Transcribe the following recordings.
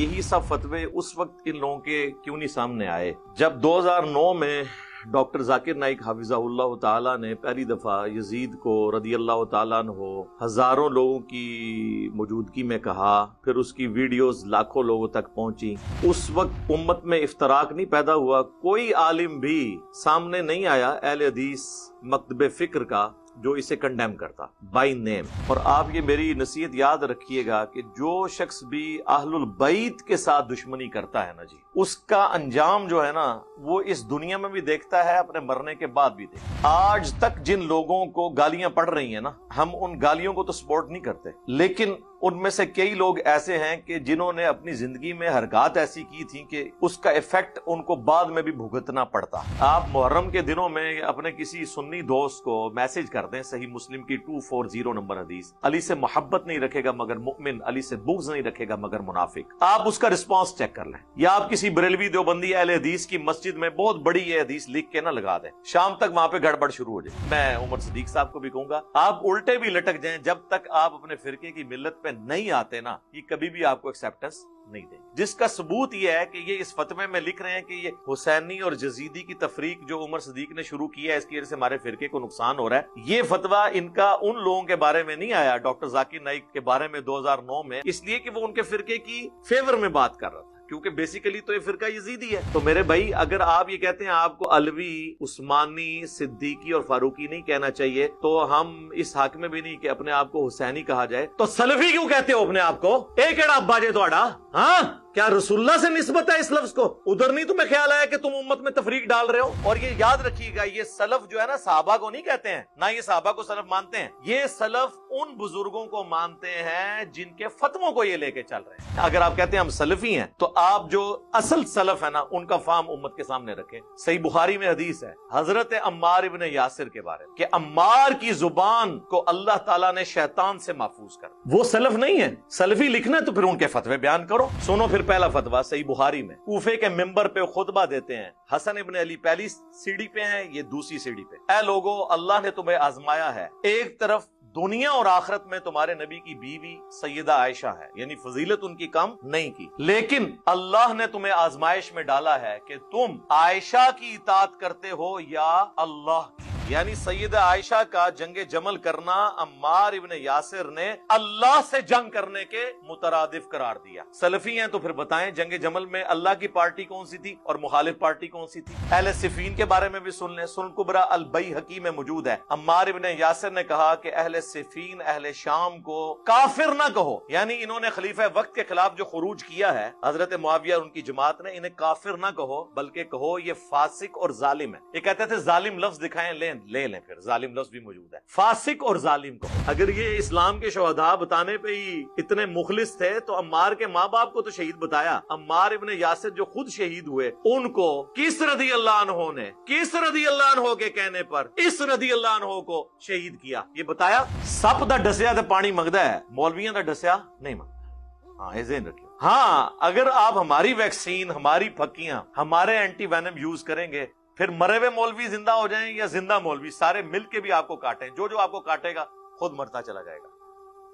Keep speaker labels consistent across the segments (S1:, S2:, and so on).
S1: यही सब फतवे उस वक्त इन लोगों के क्यों नहीं सामने आए जब 2009 में डॉक्टर जाकिर नाइक हाफिज़हुल्लाह ताला ने पहली दफा यजीद को रदियल्लाहु ताला अन्हु हजारों लोगों की मौजूदगी में कहा, फिर उसकी वीडियोस लाखों लोगों तक पहुंची। उस वक्त उम्मत में इफ्तराक नहीं पैदा हुआ, कोई आलिम भी सामने नहीं आया अहले हदीस मकतब फिक्र का जो इसे कंडेम करता बाई नेम। और आप ये मेरी नसीहत याद रखिएगा कि जो शख्स भी अहलुल बैत के साथ दुश्मनी करता है ना जी, उसका अंजाम जो है ना वो इस दुनिया में भी देखता है, अपने मरने के बाद भी देखता है। आज तक जिन लोगों को गालियां पड़ रही हैं ना, हम उन गालियों को तो सपोर्ट नहीं करते, लेकिन उनमें से कई लोग ऐसे हैं कि जिन्होंने अपनी जिंदगी में हरकत ऐसी की थी कि उसका इफेक्ट उनको बाद में भी भुगतना पड़ता। आप मुहर्रम के दिनों में अपने किसी सुन्नी दोस्त को मैसेज कर दें, सही मुस्लिम की 240 नंबर हदीस, अली से मोहब्बत नहीं रखेगा मगर मुमिन, अली से बुग़्ज़ नहीं रखेगा मगर मुनाफिक। आप उसका रिस्पॉन्स चेक कर लें, या आप किसी बरेलवी देवबंदी अहले हदीस की मस्जिद में बहुत बड़ी ये हदीस लिख के ना लगा दें, शाम तक वहां पे गड़बड़ शुरू हो जाए। मैं उमर सदीक साहब को भी कहूंगा, आप उल्टे भी लटक जाएं, जब तक आप अपने फिरके की मिल्लत पे नहीं आते ना, ये कभी भी आपको एक्सेप्टेंस नहीं देंगे। जिसका सबूत यह है कि ये इस फतवे में लिख रहे हैं कि ये हुसैनी और जजीदी की तफरीक जो उमर सदीक ने शुरू की है, इसकी वजह से हमारे फिरके को नुकसान हो रहा है। ये फतवा इनका उन लोगों के बारे में नहीं आया, डॉक्टर जाकिर नाइक के बारे में 2009 में, इसलिए कि वो उनके फिरके की फेवर में बात कर रहा था, क्योंकि बेसिकली तो ये फिरका यजीदी है। तो मेरे भाई, अगर आप ये कहते हैं आपको अलवी, उस्मानी, सिद्दीकी और फारूकी नहीं कहना चाहिए, तो हम इस हक में भी नहीं कि अपने आप को हुसैनी कहा जाए, तो सलफी क्यों कहते हो अपने आप को? एक एड़ा अब्बा जे तोड़ा, हाँ क्या रसूलुल्लाह से निस्बत है इस लफ्ज को? उधर नहीं तुम्हें ख्याल आया कि तुम उम्मत में तफरीक डाल रहे हो? और ये याद रखिएगा, ये सलफ जो है ना, सहाबा को नहीं कहते हैं, ना ये सहाबा को सलफ मानते हैं, ये सलफ उन बुजुर्गों को मानते हैं जिनके फतवों को ये लेके चल रहे हैं। अगर आप कहते हैं हम सलफी हैं, तो आप जो असल सलफ है ना, उनका फार्म उम्मत के सामने रखें। सही बुखारी में हदीस है हजरत अम्मार इब्न यासिर के बारे में कि अम्मार की जुबान को अल्लाह ताला ने शैतान से महफूज कर। वो सलफ नहीं है। सलफी लिखना है तो फिर उनके फतवे बयान करो। सुनो फिर पहला फतवा सही बुखारी में, कूफे के मिंबर पे खुतबा देते हैं, हसन इब्न अली पहली सीढ़ी पे हैं, ये दूसरी सीढ़ी पे। ऐ लोगो, अल्लाह ने तुम्हें आजमाया है, एक तरफ दुनिया और आखिरत में तुम्हारे नबी की बीवी सैयदा आयशा है, यानी फजीलत उनकी कम नहीं की, लेकिन अल्लाह ने तुम्हें आजमाइश में डाला है कि तुम आयशा की इताअत करते हो या अल्लाह की। यानी सैयदा आयशा का जंगे जमल करना अम्मार इब्न यासिर ने अल्लाह से जंग करने के मुतरादिफ करार दिया। सलफी हैं तो फिर बताएं, जंगे जमल में अल्लाह की पार्टी कौन सी थी और मुखालिफ पार्टी कौन सी थी? अहले सिफीन के बारे में भी सुन लें, सुन कुबरा अल बैहकी में मौजूद है। अम्मार इब्न यासिर ने कहा कि अहले सिफीन, अहले शाम को काफिर ना कहो, यानी इन्होंने खलीफा वक्त के खिलाफ जो खुरूज किया है हजरत मुआविया और उनकी जमात ने, इन्हें काफिर ना कहो बल्कि कहो ये फासिक और जालिम है। ये कहते थे जालिम लफ्ज दिखाएं, ले लें, फिर जालिम लफ्ज भी मौजूद है। फासिक और जालिम को अगर ये इस्लाम के शहदा बताने पे ही इतने मुखलिस थे तो अम्मार के माँ बाप को तो शहीद बताया। अम्मार इब्न यासिर जो खुद शहीद हुए, उनको किस रदी अल्लाह अन्हो ने, किस रदी अल्लाह अन्हो के कहने पर इस रदी अल्लाह अन्हो को शहीद किया, ये बताया। सप दा डसिया तो पानी मंगदा है, मौलवियां दा डसिया नहीं मंगदा। हाँ, ज़हन रखियो। हाँ, अगर आप हमारी वैक्सीन, हमारी फक्कियां, हमारे एंटी वेनम यूज करेंगे, फिर मरे हुए मौलवी जिंदा हो जाएं या जिंदा मौलवी, सारे मिलके भी आपको काटें, जो जो आपको काटेगा खुद मरता चला जाएगा।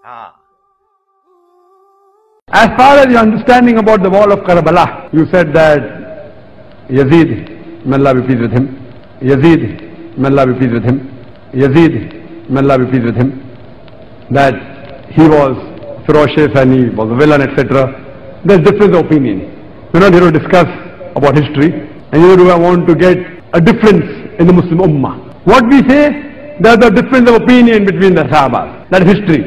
S1: हाँ।
S2: As far as your understanding about the wall of Karbala, you said that Yazid, may Allah be pleased with him, Yazid, may Allah be pleased with him, Yazid, may Allah be pleased with him, that he was ferocious and he was a villain, etc. There's difference of opinion. We're not here to discuss about history, and neither do I want to get a difference in the Muslim Ummah. What we say, there's a difference of opinion between the Sahabas. That is history.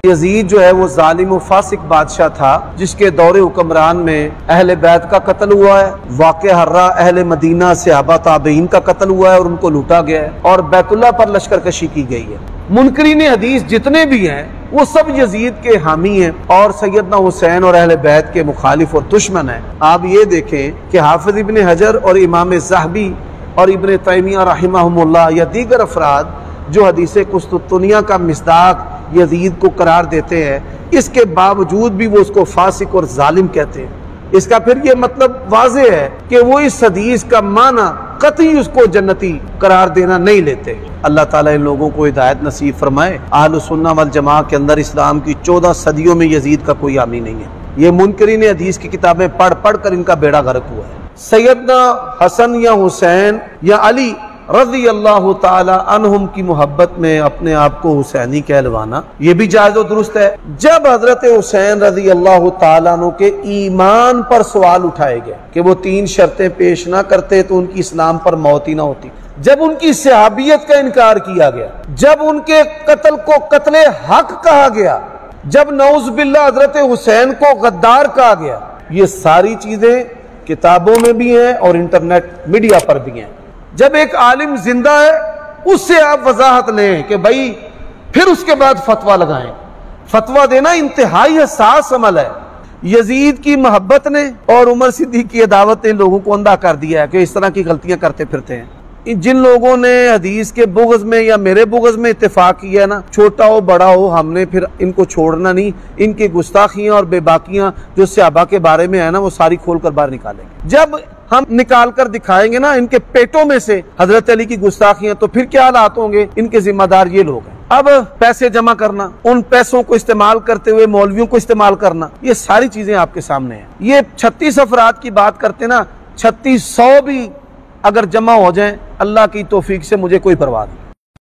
S3: Yazid जो है वो जालिम और फासिक बादशाह था, जिसके दौरे हुक्मरान में अहले बैत का कत्ल हुआ है, वाक़े हर्रा अहले मदीना सहाबा ताबईन का कत्ल हुआ है और उनको लूटा गया है, और बैतुल्लाह पर लश्करकशी की गई है। मुनकरीन हदीस जितने भी हैं वो सब यजीद के हामी हैं और सैयदना हुसैन और अहले बैत के मुखालिफ और दुश्मन हैं। आप ये देखें कि हाफिज इब्न हजर और इमाम ज़हबी और इब्न तैमिया रहमहुमुल्लाह या दीगर अफराद जो हदीसे कुस्तुतुनिया का मिस्दाक यजीद को करार देते हैं, इसके बावजूद भी वो उसको फासिक और जालिम कहते हैं। इसका फिर ये मतलब वाज़े है कि वो इस हदीस का माना कतई उसको जन्नती करार देना नहीं लेते। अल्लाह ताला इन लोगों को हिदायत नसीब फरमाए। अहलुस सुन्नह वल जमाअह के अंदर इस्लाम की 14 सदियों में यजीद का कोई हामी नहीं है। یہ منکرین حدیث کی کتابیں پڑھ پڑھ کر ان کا بیڑا غرق ہوا ہے۔ سیدنا حسن یا حسین یا علی رضی اللہ تعالی عنہم کی محبت میں اپنے آپ کو حسینی کہلوانا یہ بھی جائز و درست ہے۔ جب حضرت حسین رضی اللہ تعالیٰ عنہ کے ایمان پر سوال اٹھائے گئے کہ وہ 3 شرطیں پیش نہ کرتے تو ان کی اسلام پر موت ہی نہ ہوتی، جب ان کی صحابیت کا انکار کیا گیا، جب ان کے قتل کو قتل حق کہا گیا، جب نعوذ باللہ حضرت حسین کو غدار کہا گیا، یہ ساری چیزیں کتابوں میں بھی ہیں اور انٹرنیٹ میڈیا پر بھی ہیں۔ جب ایک عالم زندہ ہے اس سے آپ وضاحت لیں کہ بھائی پھر اس کے بعد فتویٰ لگائیں۔ فتویٰ دینا انتہائی حساس عمل ہے۔ یزید کی محبت نے اور عمر صدیق کی عداوت نے لوگوں کو اندھا کر دیا ہے کہ اس طرح کی غلطیاں کرتے پھرتے ہیں۔ جن لوگوں نے حدیث کے بغض میں یا میرے بغض میں اتفاق کیا ہے نا، چھوٹا ہو بڑا ہو، ہم نے پھر ان کو چھوڑنا نہیں۔ ان کی گستاخیاں اور بے باکیاں جو صحابہ کے بارے میں ہے نا وہ ساری کھول کر باہر نکالیں گے۔ جب ہم نکال کر دکھائیں گے نا ان کے پیٹوں میں سے حضرت علی کی گستاخیاں، تو پھر کیا حالات ہوں گے؟ ان کے ذمہ دار یہ لوگ ہیں۔ اب پیسے جمع کرنا، ان پیسوں کو استعمال کرتے ہوئے مولویوں کو استعمال کرنا، یہ ساری چیزیں آپ کے سامنے ہیں۔ یہ 36 افراد کی بات کرتے نا، 3600 بھی اگر جمع ہو جائیں اللہ کی توفیق سے مجھے کوئی پرواہ نہیں۔